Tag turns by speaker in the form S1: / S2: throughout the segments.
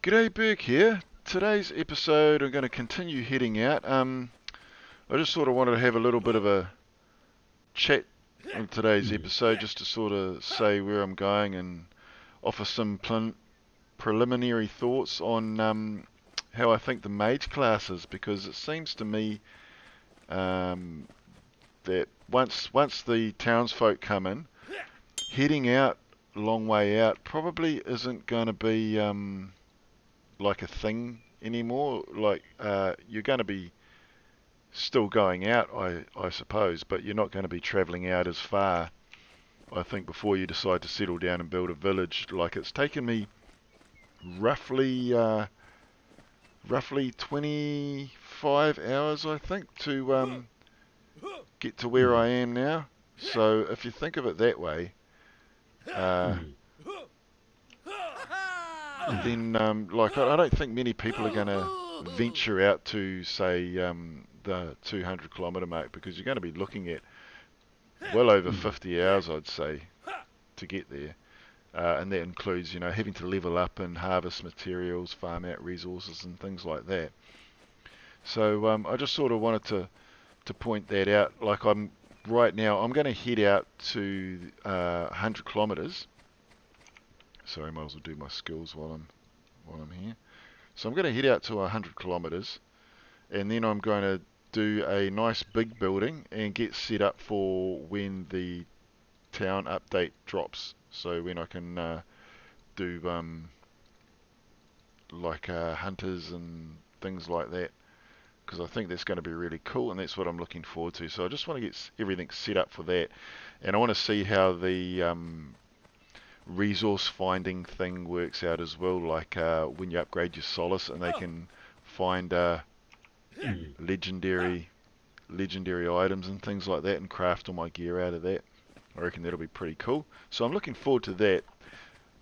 S1: G'day, Burke here. Today's episode, I'm going to continue heading out. I just sort of wanted to have a little bit of a chat on today's episode, just to sort of say where I'm going and offer some preliminary thoughts on how I think the Mage class is, because it seems to me that once the townsfolk come in, heading out a long way out probably isn't going to be like a thing anymore. Like you're going to be still going out, I suppose, but you're not going to be travelling out as far, I think, before you decide to settle down and build a village. Like, it's taken me roughly roughly 25 hours, I think, to get to where I am now. So if you think of it that way, uh, then like I don't think many people are going to venture out to, say, the 200 kilometre mark, because you're going to be looking at well over 50 hours, I'd say, to get there. And that includes, having to level up and harvest materials, farm out resources and things like that. So I just sort of wanted to point that out. Like, right now, I'm going to head out to 100 kilometres. Sorry, I might as well do my skills while I'm here. So I'm going to head out to 100 kilometres, and then I'm going to do a nice big building and get set up for when the town update drops. So when I can do like hunters and things like that, because I think that's going to be really cool, and that's what I'm looking forward to. So I just want to get everything set up for that, and I want to see how the resource finding thing works out as well. Like when you upgrade your Solace, and they can find legendary items and things like that, and craft all my gear out of that. I reckon that'll be pretty cool. So I'm looking forward to that.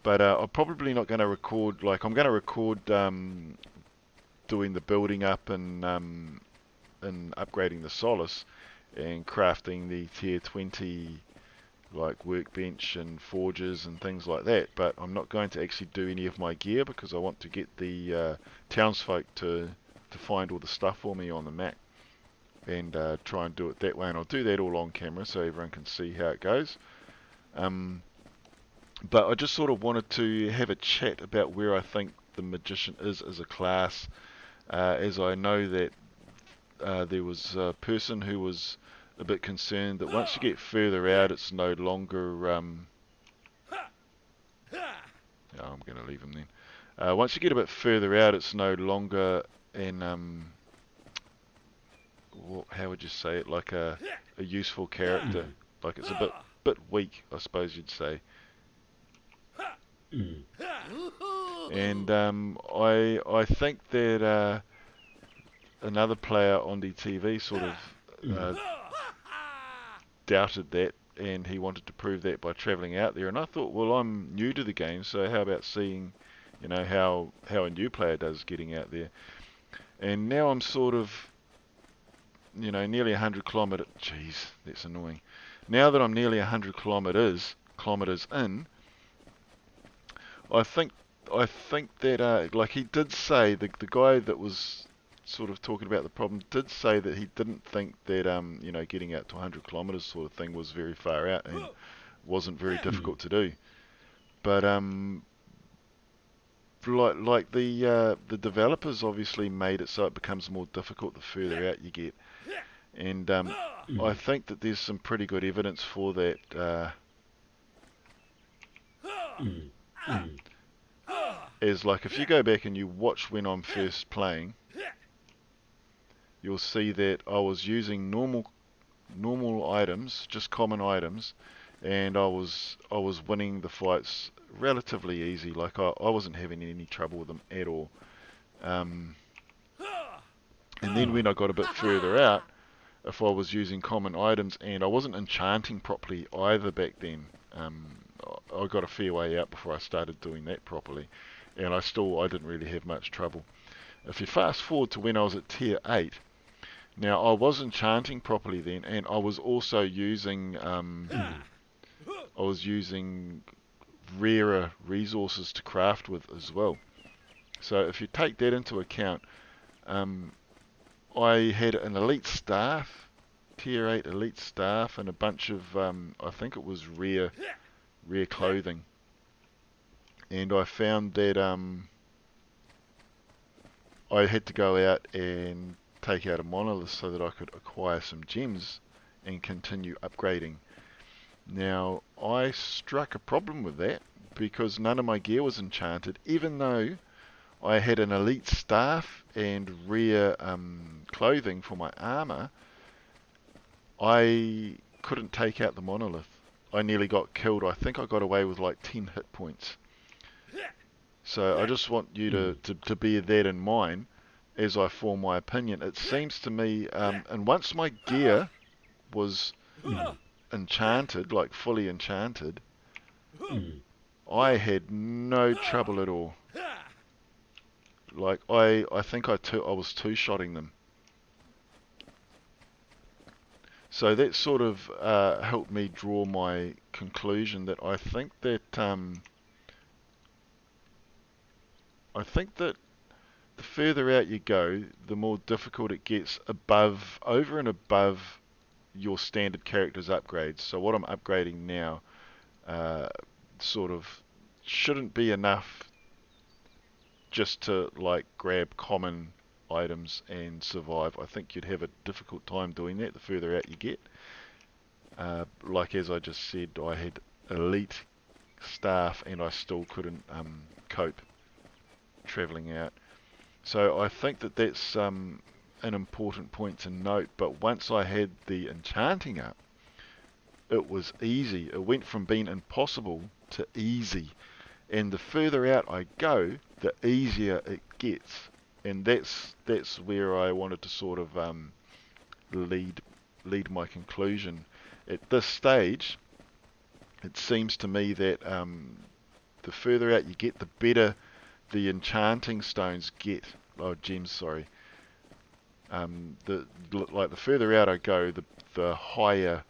S1: But I'm probably not going to record. Like, I'm going to record doing the building up and upgrading the Solace and crafting the tier 20 like workbench and forges and things like that. But I'm not going to actually do any of my gear, because I want to get the townsfolk to find all the stuff for me on the map, and try and do it that way. And I'll do that all on camera so everyone can see how it goes. But I just sort of wanted to have a chat about where I think the Magician is as a class, as I know that there was a person who was a bit concerned that once you get further out, it's no longer yeah, I'm going to leave him then. Once you get a bit further out, it's no longer an how would you say it, like a useful character. Like, it's a bit weak, I suppose you'd say. And I think that another player on the TV sort of doubted that, and he wanted to prove that by travelling out there. And I thought, well, I'm new to the game, so how about seeing, how a new player does getting out there. And now I'm sort of, nearly 100 kilometres. Jeez, that's annoying. Now that I'm nearly 100 kilometres in, I think that like, he did say, the guy that was sort of talking about the problem did say that he didn't think that getting out to 100 kilometres sort of thing was very far out and wasn't very difficult to do. But like the developers obviously made it so it becomes more difficult the further out you get, and I think that there's some pretty good evidence for that. As like, if you go back and you watch when I'm first playing, you'll see that I was using normal items, just common items, and I was winning the fights relatively easy. Like, I wasn't having any trouble with them at all. And then when I got a bit further out, if I was using common items, and I wasn't enchanting properly either back then, I got a fair way out before I started doing that properly, and I didn't really have much trouble. If you fast forward to when I was at tier 8, now I was enchanting properly then, and I was also using rarer resources to craft with as well. So if you take that into account, I had an elite staff, tier 8 elite staff, and a bunch of, I think it was rare clothing. And I found that I had to go out and take out a monolith so that I could acquire some gems and continue upgrading. Now, I struck a problem with that because none of my gear was enchanted, even though I had an elite staff and rare clothing for my armor. I couldn't take out the monolith. I nearly got killed. I think I got away with like 10 hit points. So I just want you to bear that in mind as I form my opinion. It seems to me, and once my gear was enchanted, like fully enchanted, I had no trouble at all. Like I think I was two-shotting them. So that sort of helped me draw my conclusion that I think that the further out you go, the more difficult it gets over and above your standard character's upgrades. So what I'm upgrading now sort of shouldn't be enough just to like grab common items and survive. I think you'd have a difficult time doing that the further out you get. Like as I just said, I had elite staff and I still couldn't cope travelling out. So I think that that's an important point to note. But once I had the enchanting up, it was easy. It went from being impossible to easy. And the further out I go, the easier it gets. And that's where I wanted to sort of lead my conclusion. At this stage, it seems to me that the further out you get, the better the enchanting stones get. Oh, gems, sorry. The further out I go, the higher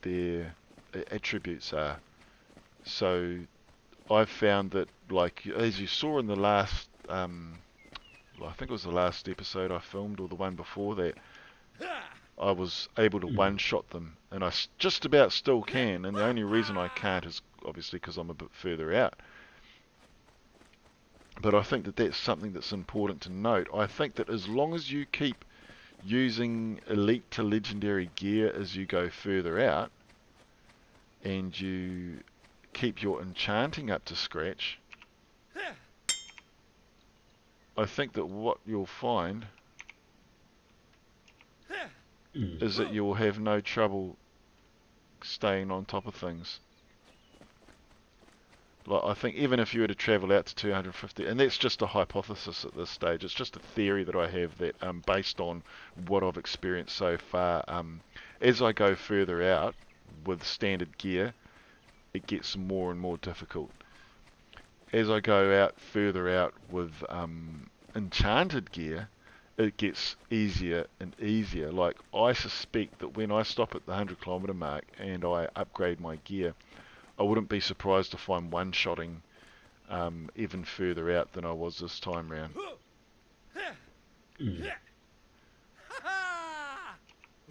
S1: their attributes are. So I've found that, like as you saw in the last, I think it was the last episode I filmed, or the one before that, I was able to one-shot them, and I just about still can, and the only reason I can't is obviously because I'm a bit further out. But I think that that's something that's important to note. I think that as long as you keep using elite to legendary gear as you go further out, and you keep your enchanting up to scratch, I think that what you'll find is that you'll have no trouble staying on top of things. Like, I think even if you were to travel out to 250, and that's just a hypothesis at this stage, it's just a theory that I have that based on what I've experienced so far. As I go further out with standard gear, it gets more and more difficult. As I go out further out with enchanted gear, it gets easier and easier. Like, I suspect that when I stop at the 100-kilometer mark and I upgrade my gear, I wouldn't be surprised if I'm one-shotting even further out than I was this time round.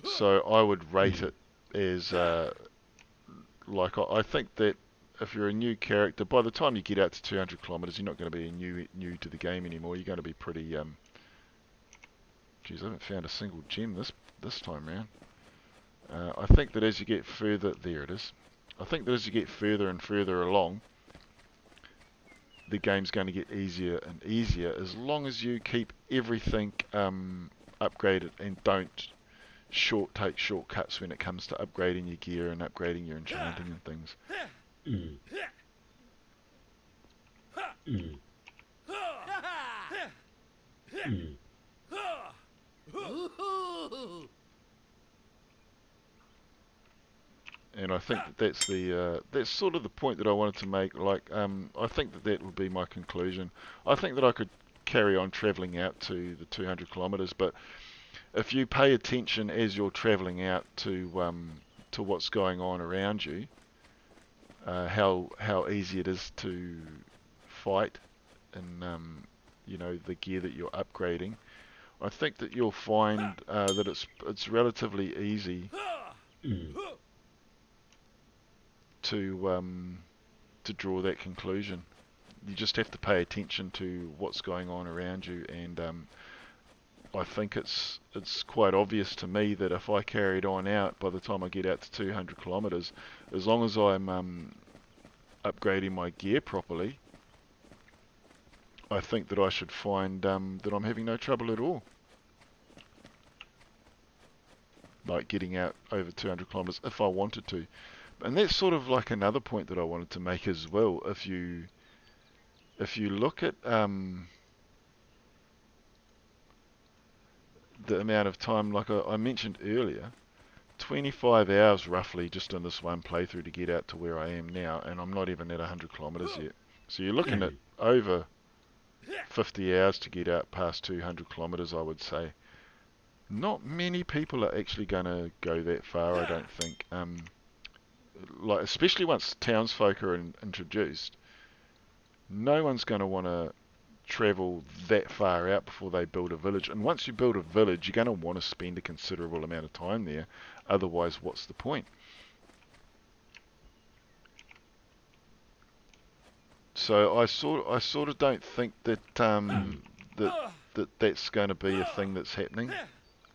S1: So I would rate it as like I think that if you're a new character, by the time you get out to 200 kilometers, you're not going to be new to the game anymore. You're going to be pretty geez, I haven't found a single gem this time round. I think that as you get further, there it is. I think that as you get further and further along, the game's going to get easier and easier as long as you keep everything upgraded and don't take shortcuts when it comes to upgrading your gear and upgrading your enchanting and things. And I think that that's sort of the point that I wanted to make. Like, I think that would be my conclusion. I think that I could carry on travelling out to the 200 kilometres, but if you pay attention as you're travelling out to what's going on around you, how easy it is to fight in you know, the gear that you're upgrading, I think that you'll find that it's relatively easy to draw that conclusion. You just have to pay attention to what's going on around you, and I think it's quite obvious to me that if I carried on out, by the time I get out to 200 kilometers, as long as I'm upgrading my gear properly, I think that I should find that I'm having no trouble at all, like getting out over 200 kilometers if I wanted to. And that's sort of like another point that I wanted to make as well. If you look at the amount of time, like I mentioned earlier, 25 hours roughly just in this one playthrough to get out to where I am now, and I'm not even at 100 kilometers yet. So you're looking at over 50 hours to get out past 200 kilometers, I would say. Not many people are actually going to go that far, I don't think. Like, especially once townsfolk are introduced, no one's going to want to travel that far out before they build a village. And once you build a village, you're going to want to spend a considerable amount of time there. Otherwise, what's the point? So I sort of don't think that that's going to be a thing that's happening.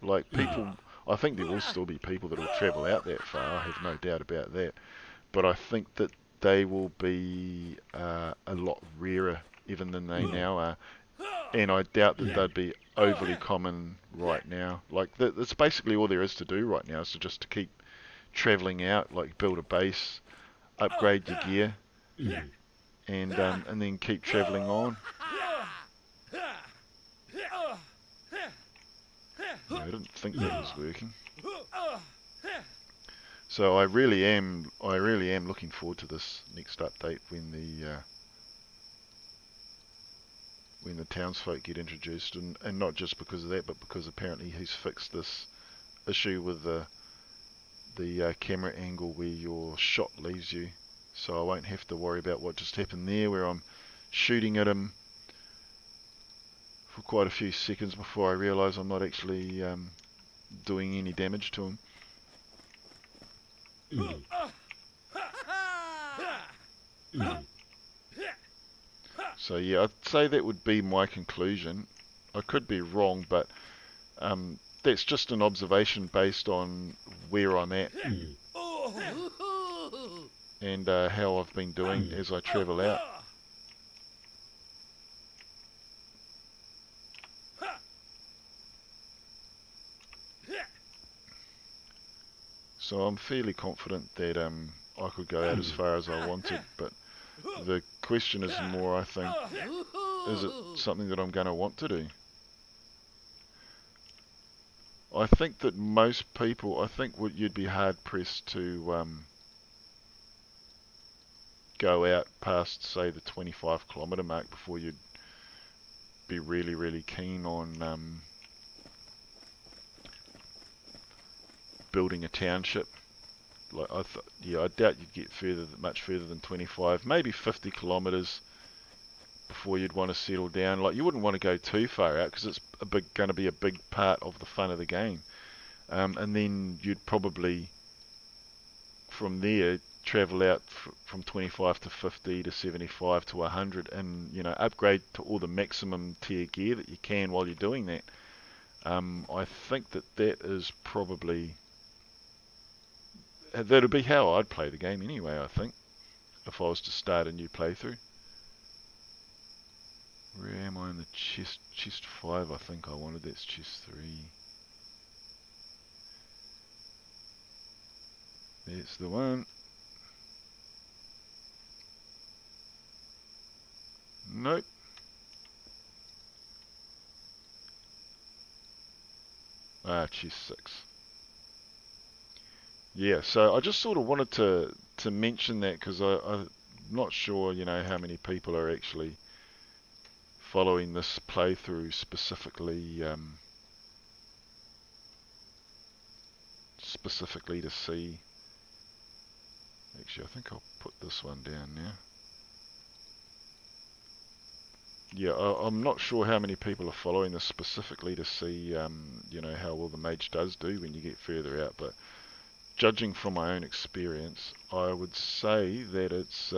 S1: Like, people, I think there will still be people that will travel out that far. I have no doubt about that. But I think that they will be a lot rarer even than they now are. And I doubt that they'd be overly common right now. Like, that's basically all there is to do right now, is to keep travelling out, like build a base, upgrade your gear, and then keep travelling on. I didn't think that was working. So I really am looking forward to this next update when the townsfolk get introduced, and not just because of that, but because apparently he's fixed this issue with the camera angle where your shot leaves you. So I won't have to worry about what just happened there, where I'm shooting at him for quite a few seconds before I realise I'm not actually doing any damage to him. So yeah, I'd say that would be my conclusion. I could be wrong, but that's just an observation based on where I'm at and how I've been doing as I travel out. So I'm fairly confident that I could go out as far as I wanted, but the question is more, I think, is it something that I'm going to want to do? I think that most people, I think you'd be hard pressed to go out past, say, the 25 kilometre mark before you'd be really, really keen on building a township. Like I doubt you'd get much further than 25, maybe 50 kilometres before you'd want to settle down. Like, you wouldn't want to go too far out because it's going to be a big part of the fun of the game. And then you'd probably, from there, travel out from 25 to 50 to 75 to 100, and upgrade to all the maximum tier gear that you can while you're doing that. I think that is probably, that'd be how I'd play the game anyway, I think, if I was to start a new playthrough. Where am I in the chest? Chest 5, I think I wanted. That's chest 3. That's the one. Nope. Chest 6. Yeah, so I just sort of wanted to mention that because I'm not sure, how many people are actually following this playthrough specifically to see. Actually, I think I'll put this one down now. yeah, I'm not sure how many people are following this specifically to see, you know, how well the Mage does do when you get further out, but judging from my own experience, I would say that it's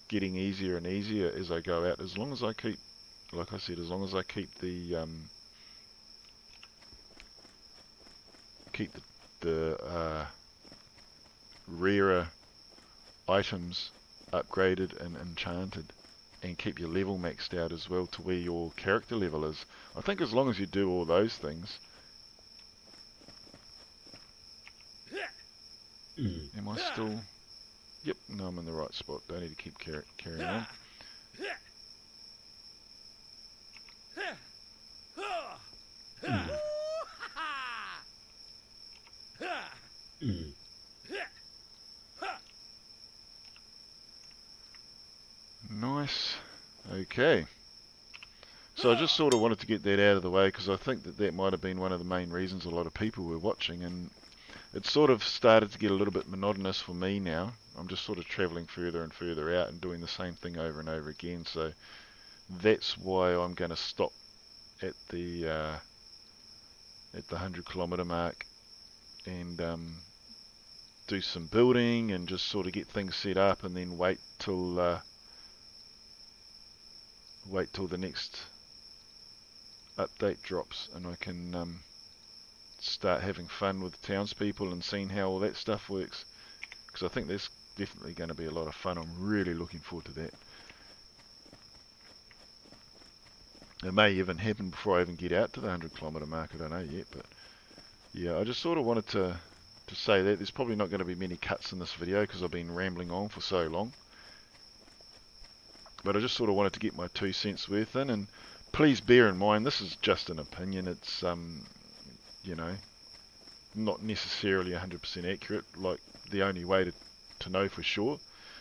S1: getting easier and easier as I go out, as long as I keep, like I said, as long as I keep the rarer items upgraded and enchanted, and keep your level maxed out as well to where your character level is. I think as long as you do all those things. Am I still... Yep, no, I'm in the right spot. Don't need to keep carrying on. Nice. Okay. So I just sort of wanted to get that out of the way because I think that that might have been one of the main reasons a lot of people were watching, and it sort of started to get a little bit monotonous for me now. I'm just sort of travelling further and further out and doing the same thing over and over again, so that's why I'm going to stop at the 100-kilometre mark and do some building and just sort of get things set up, and then wait till the next update drops and I can start having fun with the townspeople and seeing how all that stuff works, because I think that's definitely going to be a lot of fun. I'm really looking forward to that. It may even happen before I even get out to the 100-kilometre mark, I don't know yet, but yeah, I just sort of wanted to say that. There's probably not going to be many cuts in this video because I've been rambling on for so long, but I just sort of wanted to get my 2 cents worth in, and please bear in mind this is just an opinion. It's you know, not necessarily 100% accurate. Like, the only way to know for sure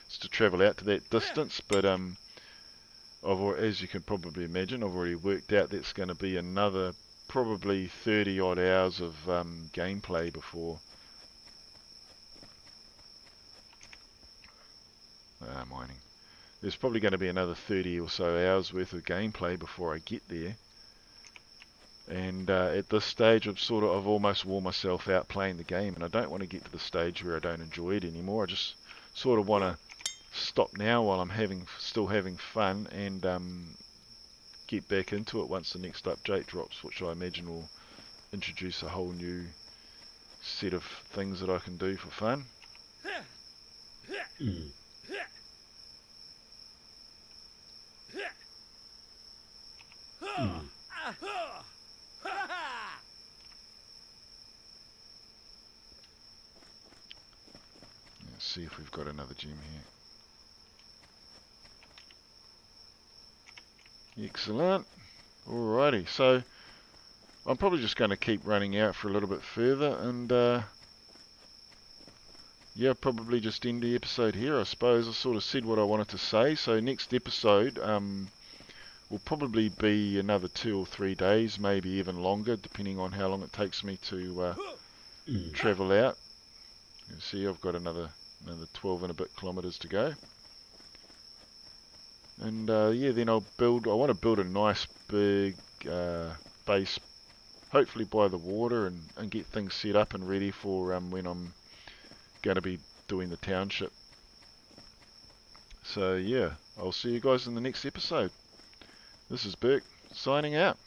S1: is to travel out to that distance, but as you can probably imagine, I've already worked out that's going to be another probably 30 odd hours of gameplay before mining. There's probably going to be another 30 or so hours worth of gameplay before I get there. And at this stage I've almost worn myself out playing the game, and I don't want to get to the stage where I don't enjoy it anymore. I just sort of want to stop now while I'm still having fun, and get back into it once the next update drops, which I imagine will introduce a whole new set of things that I can do for fun. Let's see if we've got another gem here. Excellent. Alrighty, so I'm probably just going to keep running out for a little bit further, and yeah, probably just end the episode here, I suppose. I sort of said what I wanted to say, so next episode will probably be another 2 or 3 days, maybe even longer, depending on how long it takes me to travel out. You see, I've got another 12 and a bit kilometres to go. And yeah, then I want to build a nice big base, hopefully by the water, and get things set up and ready for when I'm going to be doing the township. So yeah, I'll see you guys in the next episode. This is Burke, signing out.